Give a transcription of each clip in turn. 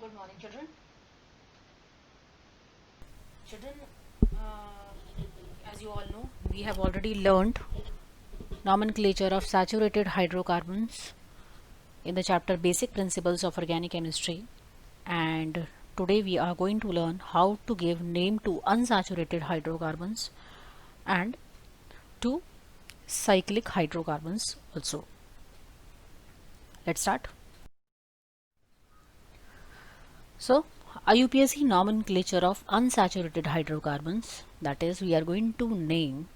Good morning, children. Children, as you all know, we have already learned nomenclature of saturated hydrocarbons in the chapter Basic Principles of Organic Chemistry, and today we are going to learn how to give name to unsaturated hydrocarbons and to cyclic hydrocarbons also. Let's start. So, IUPAC Nomenclature of Unsaturated Hydrocarbons, that is, we are going to name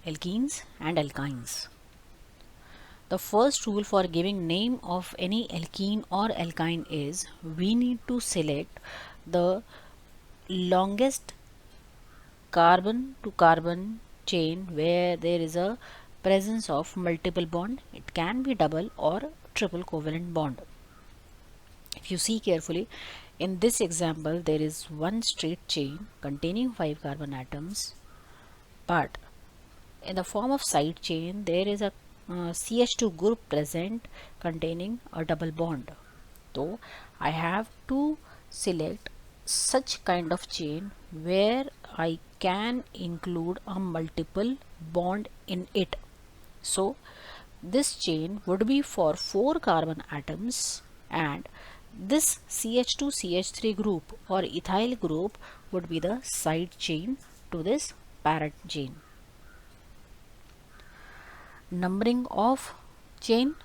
alkenes and alkynes. The first rule for giving name of any alkene or alkyne is we need to select the longest carbon to carbon chain where there is a presence of multiple bond. It can be double or triple covalent bond. If you see carefully, in this example there is one straight chain containing 5 carbon atoms, but in the form of side chain there is a CH2 group present containing a double bond. So I have to select such kind of chain where I can include a multiple bond in it. So this chain would be for 4 carbon atoms, and this CH2 CH3 group or ethyl group would be the side chain to this parent chain. Numbering of chain,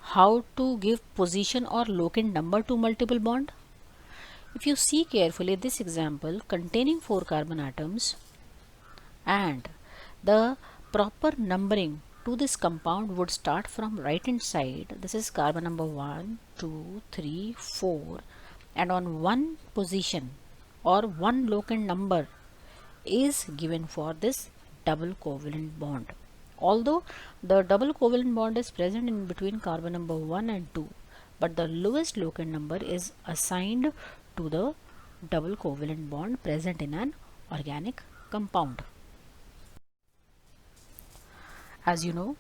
how to give position or locant number to multiple bond. If you see carefully, this example containing 4 carbon atoms, and the proper numbering to this compound would start from right hand side. This is carbon number 1, 2, 3, 4, and on one position or one locant number is given for this double covalent bond. Although the double covalent bond is present in between carbon number 1 and 2, but the lowest locant number is assigned to the double covalent bond present in an organic compound. As you know,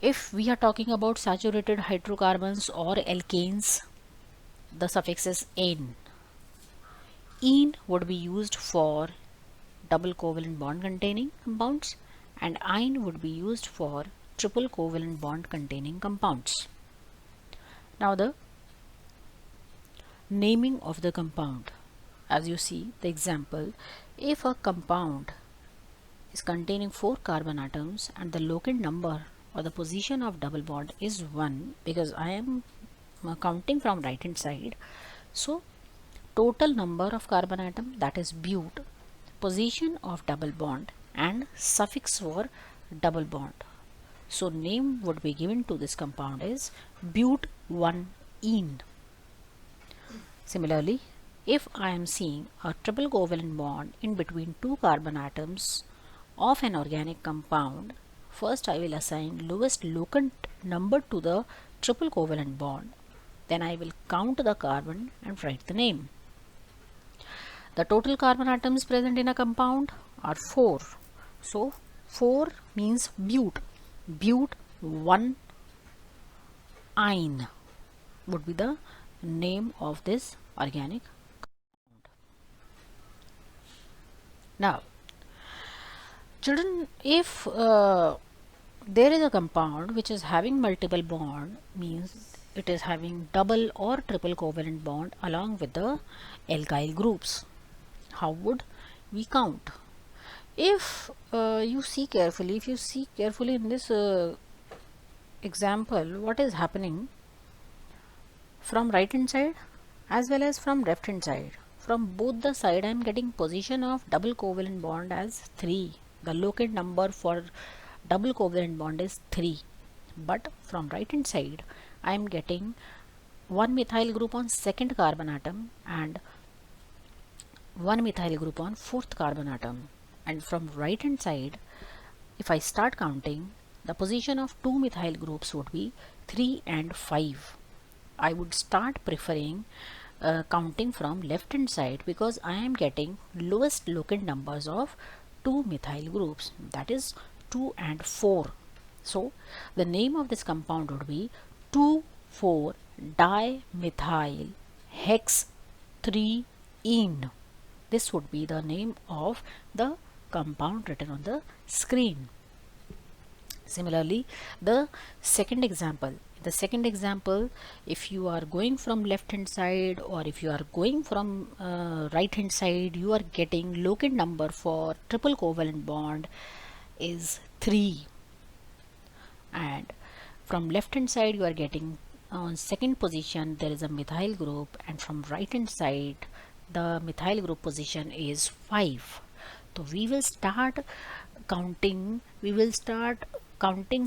if we are talking about saturated hydrocarbons or alkanes, the suffix is "ene". "Ene" would be used for double covalent bond containing compounds, and "ine" would be used for triple covalent bond containing compounds. Now the naming of the compound. As you see the example, if a compound is containing 4 carbon atoms and the locant number or the position of double bond is 1, because I am counting from right hand side, so total number of carbon atom, that is but, position of double bond and suffix for double bond. So name would be given to this compound is but-1-ene. Similarly, if I am seeing a triple covalent bond in between 2 carbon atoms of an organic compound, first I will assign lowest locant number to the triple covalent bond. Then I will count the carbon and write the name. The total carbon atoms present in a compound are 4. So 4 means but. But-1-ine would be the name of this organic compound. Now, children, if there is a compound which is having multiple bond, means it is having double or triple covalent bond along with the alkyl groups. How would we count? If you see carefully in this example, what is happening from right hand side as well as from left hand side. From both the side I am getting position of double covalent bond as 3. The locant number for double covalent bond is 3. But from right hand side I am getting one methyl group on second carbon atom and one methyl group on fourth carbon atom. And from right hand side, if I start counting, the position of 2 methyl groups would be 3 and 5. I would start preferring counting from left hand side because I am getting lowest locant numbers of 2 methyl groups, that is 2 and 4. So the name of this compound would be 2,4 dimethyl hex 3-ene. This would be the name of the compound written on the screen. Similarly, the second example. If you are going from left hand side or if you are going from right hand side, you are getting locant number for triple covalent bond is 3, and from left hand side you are getting on second position there is a methyl group, and from right hand side the methyl group position is 5. So we will start counting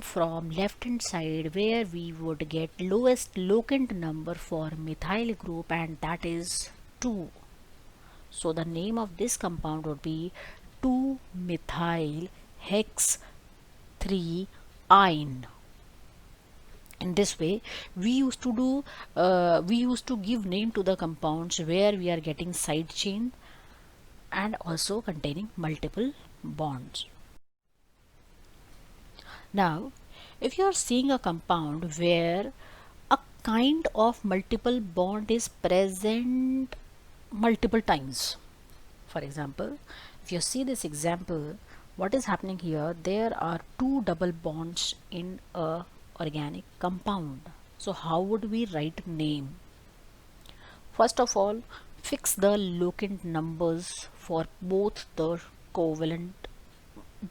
from left hand side, where we would get lowest locant number for methyl group, and that is 2. So the name of this compound would be 2-methyl hex 3-ene. In this way we used to give name to the compounds where we are getting side chain and also containing multiple bonds. Now if you are seeing a compound where a kind of multiple bond is present multiple times, for example, if you see this example, what is happening here, there are 2 double bonds in a organic compound. So how would we write name? First of all, fix the locant numbers for both the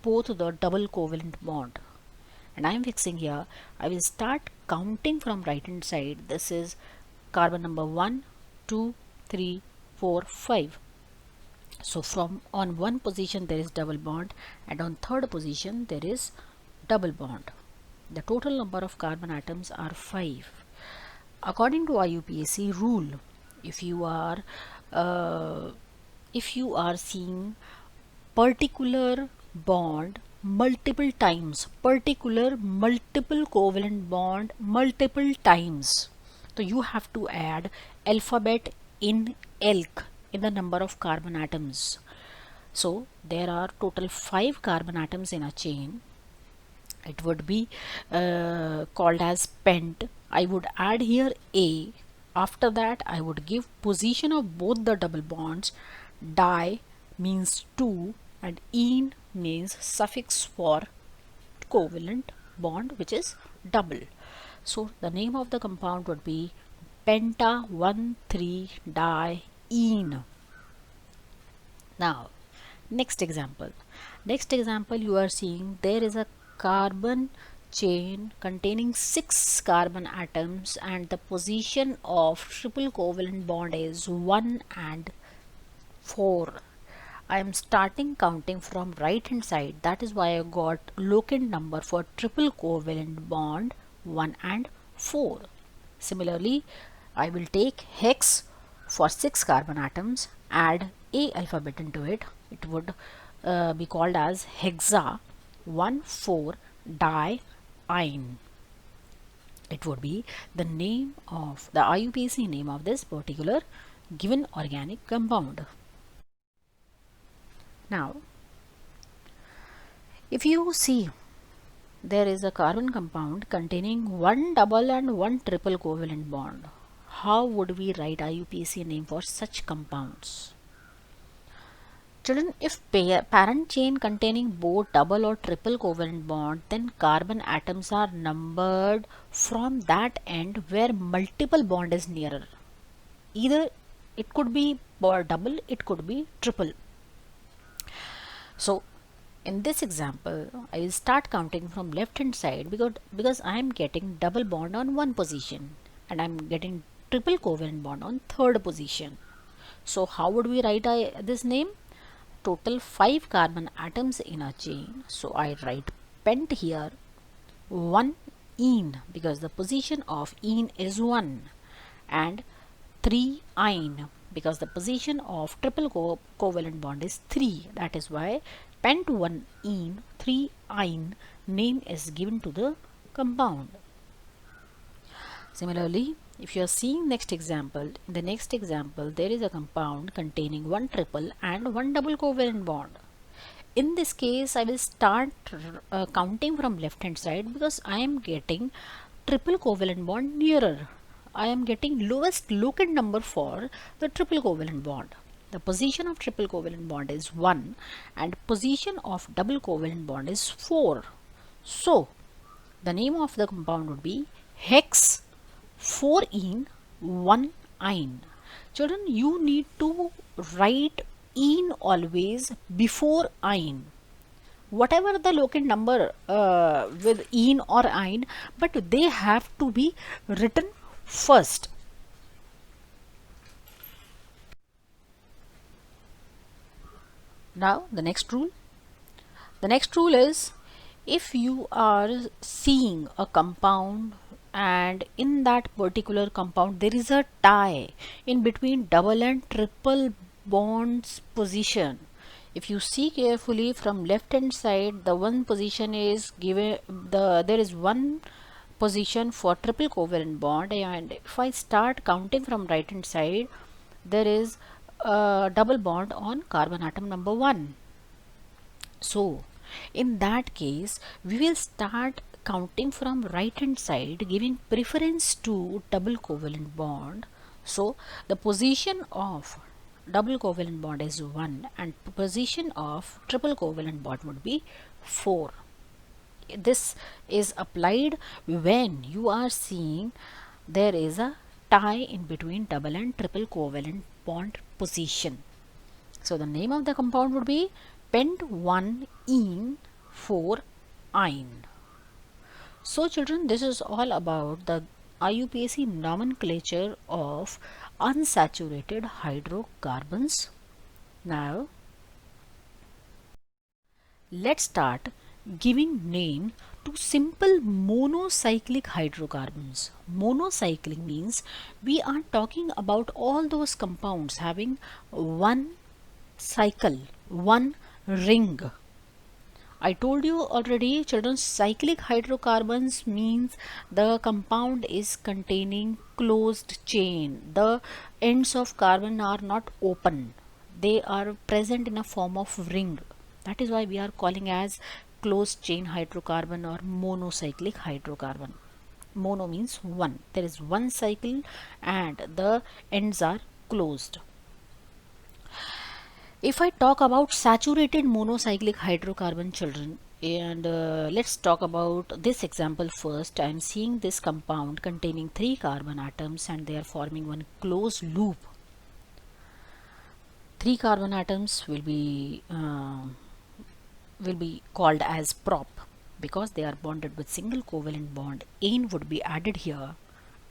double covalent bond, and I am fixing here. I will start counting from right hand side. This is carbon number 1, 2, 3, 4, 5. So from on one position there is double bond, and on third position there is double bond. The total number of carbon atoms are 5. According to IUPAC rule, if you are seeing particular bond multiple times, particular multiple covalent bond multiple times, so you have to add alphabet in ELK in the number of carbon atoms. So there are total 5 carbon atoms in a chain. It would be called as pent. I would add here A. After that I would give position of both the double bonds. Di means 2 and ene means suffix for covalent bond, which is double. So the name of the compound would be penta 1,3-diene. Now next example you are seeing there is a carbon chain containing 6 carbon atoms, and the position of triple covalent bond is 1 and 4. I am starting counting from right hand side. That is why I got locant number for triple covalent bond 1 and 4. Similarly, I will take hex for 6 carbon atoms, add A alphabet into it. It would be called as hexa 1,4-diene. It would be the name of the IUPAC name of this particular given organic compound. Now if you see, there is a carbon compound containing 1 double and 1 triple covalent bond. How would we write IUPAC name for such compounds? Children, if parent chain containing both double or triple covalent bond, then carbon atoms are numbered from that end where multiple bond is nearer. Either it could be double, it could be triple. So in this example I will start counting from left hand side, because I am getting double bond on one position and I am getting triple covalent bond on third position. So how would we write this name? Total 5 carbon atoms in a chain, so I write pent here 1-ene because the position of ene is 1, and 3-ene because the position of triple covalent bond is 3. That is why pent 1-ene 3-ene name is given to the compound. Similarly, if you are seeing next example, in the next example there is a compound containing 1 triple and 1 double covalent bond. In this case I will start counting from left hand side, because I am getting triple covalent bond nearer. I am getting lowest locant number for the triple covalent bond. The position of triple covalent bond is 1 and position of double covalent bond is 4. So the name of the compound would be hex 4-ene 1-ine. Children, you need to write ene always before ine. Whatever the locant number with ene or ine, but they have to be written first. Now the next rule. The next rule is, if you are seeing a compound and in that particular compound there is a tie in between double and triple bonds position, if you see carefully from left hand side, the one position is given, there is one position for triple covalent bond, and if I start counting from right hand side, there is a double bond on carbon atom number 1. So in that case we will start counting from right hand side, giving preference to double covalent bond. So the position of double covalent bond is 1 and position of triple covalent bond would be 4. This is applied when you are seeing there is a tie in between double and triple covalent bond position. So the name of the compound would be pent 1-ene 4-ine. So children, this is all about the IUPAC nomenclature of unsaturated hydrocarbons. Now let's start giving name to simple mono-cyclic hydrocarbons. Mono-cyclic means we are talking about all those compounds having one cycle, one ring. I told you already, children, cyclic hydrocarbons means the compound is containing closed chain. The ends of carbon are not open. They are present in a form of ring. That is why we are calling as closed chain hydrocarbon or monocyclic hydrocarbon. Mono means one. There is one cycle and the ends are closed. If I talk about saturated monocyclic hydrocarbon, children, and let's talk about this example first. I am seeing this compound containing 3 carbon atoms and they are forming one closed loop. 3 carbon atoms will be called as prop because they are bonded with single covalent bond. Ane would be added here,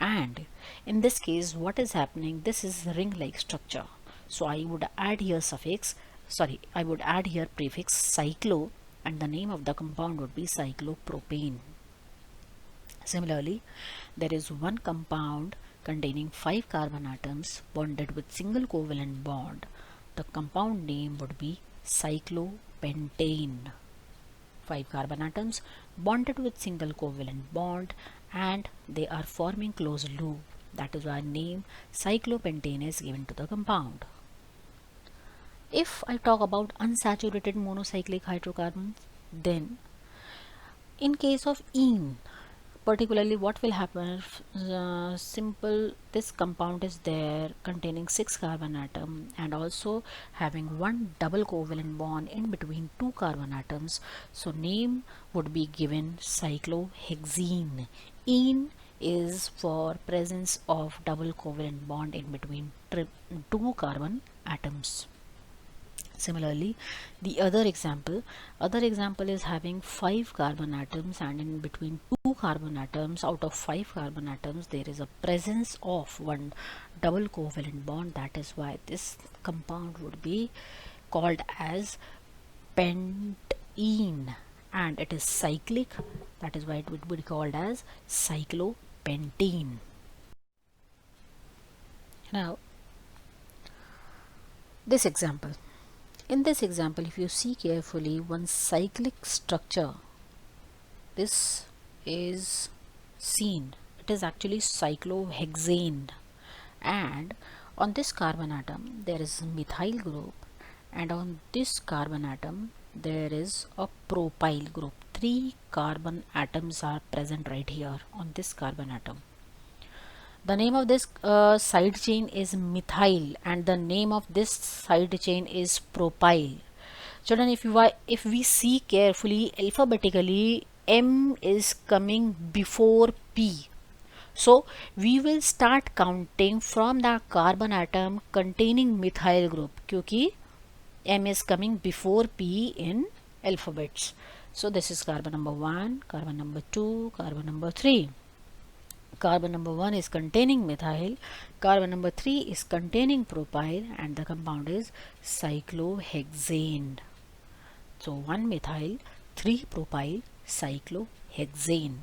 and in this case what is happening, this is ring like structure. So I would add here prefix cyclo and the name of the compound would be cyclopropane. Similarly, there is one compound containing 5 carbon atoms bonded with single covalent bond. The compound name would be cyclopentane. 5 carbon atoms bonded with single covalent bond and they are forming closed loop. That is why name cyclopentane is given to the compound. If I talk about unsaturated monocyclic hydrocarbons, then in case of ene, particularly what will happen if this compound is there containing 6 carbon atom and also having one double covalent bond in between 2 carbon atoms. So name would be given cyclohexene. Ene is for presence of double covalent bond in between 2 carbon atoms. Similarly, the other example is having 5 carbon atoms and in between 2 carbon atoms, out of 5 carbon atoms there is a presence of one double covalent bond. That is why this compound would be called as pentene and it is cyclic. That is why it would be called as cyclopentene. Now this example. In this example, if you see carefully, one cyclic structure, this is seen. It is actually cyclohexane, and on this carbon atom there is a methyl group, and on this carbon atom there is a propyl group. 3 carbon atoms are present right here on this carbon atom. The name of this side chain is methyl, and the name of this side chain is propyl. Children, if we see carefully alphabetically, M is coming before P. So we will start counting from the carbon atom containing methyl group, क्योंकि M is coming before P in alphabets. So this is carbon number 1, carbon number 2, carbon number 3. Carbon number 1 is containing methyl, carbon number 3 is containing propyl, and the compound is cyclohexane. So 1 methyl, 3 propyl, cyclohexane.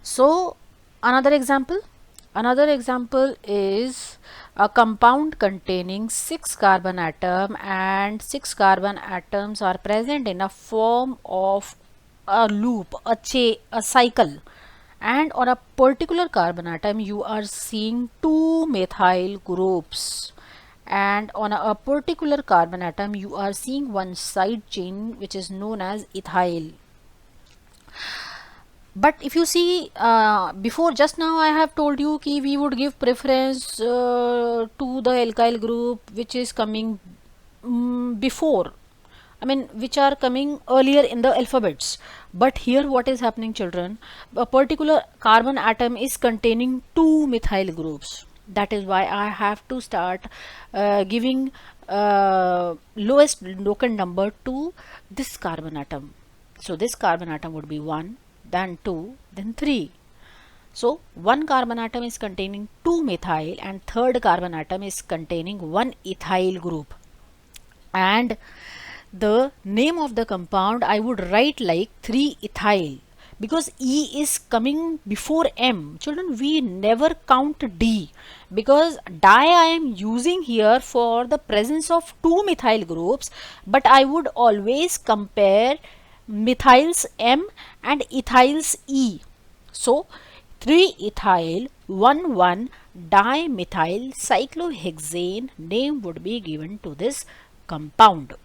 So another example is a compound containing 6 carbon atom, and 6 carbon atoms are present in a form of a loop, a cycle, and on a particular carbon atom you are seeing 2 methyl groups, and on a particular carbon atom you are seeing one side chain which is known as ethyl. But if you see, before, just now I have told you कि we would give preference to the alkyl group which is coming before, I mean which are coming earlier in the alphabets. But here what is happening, children? A particular carbon atom is containing 2 methyl groups. That is why I have to start giving lowest locant number to this carbon atom. So this carbon atom would be 1, then 2, then 3. So one carbon atom is containing 2 methyl, and third carbon atom is containing 1 ethyl group. And the name of the compound I would write like 3-ethyl, because E is coming before M. Children, we never count D, because di I am using here for the presence of 2 methyl groups, but I would always compare methyls M and ethyls E. So 3-ethyl 1,1-dimethyl cyclohexane name would be given to this compound.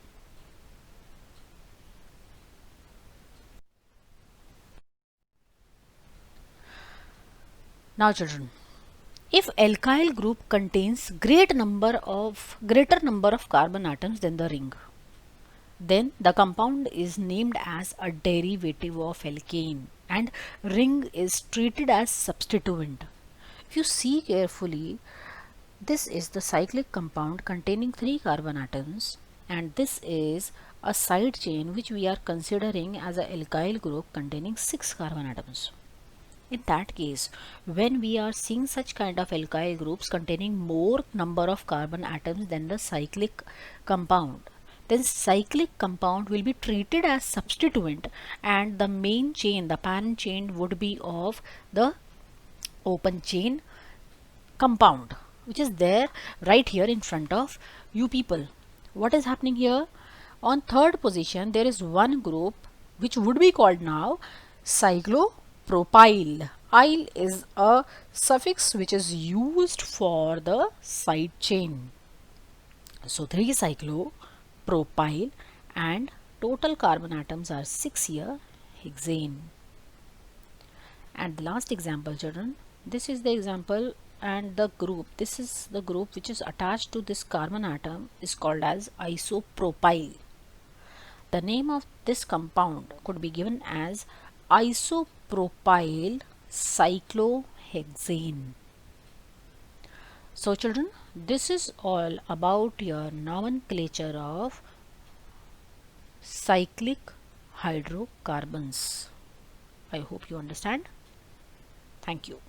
Now children, if alkyl group contains greater number of carbon atoms than the ring, then the compound is named as a derivative of alkane, and ring is treated as substituent. If you see carefully, this is the cyclic compound containing 3 carbon atoms, and this is a side chain which we are considering as an alkyl group containing 6 carbon atoms. In that case, when we are seeing such kind of alkyl groups containing more number of carbon atoms than the cyclic compound, then cyclic compound will be treated as substituent, and the main chain, the parent chain, would be of the open chain compound, which is there right here in front of you people. What is happening here? On third position there is one group which would be called now cyclopropyl. Il is a suffix which is used for the side chain. So 3-cyclopropyl, and total carbon atoms are 6 here, hexane. And the last example, children, this is the example, and the group, this is the group which is attached to this carbon atom, is called as isopropyl. The name of this compound could be given as isopropyl cyclohexane. So children, this is all about your nomenclature of cyclic hydrocarbons. I hope you understand. Thank you.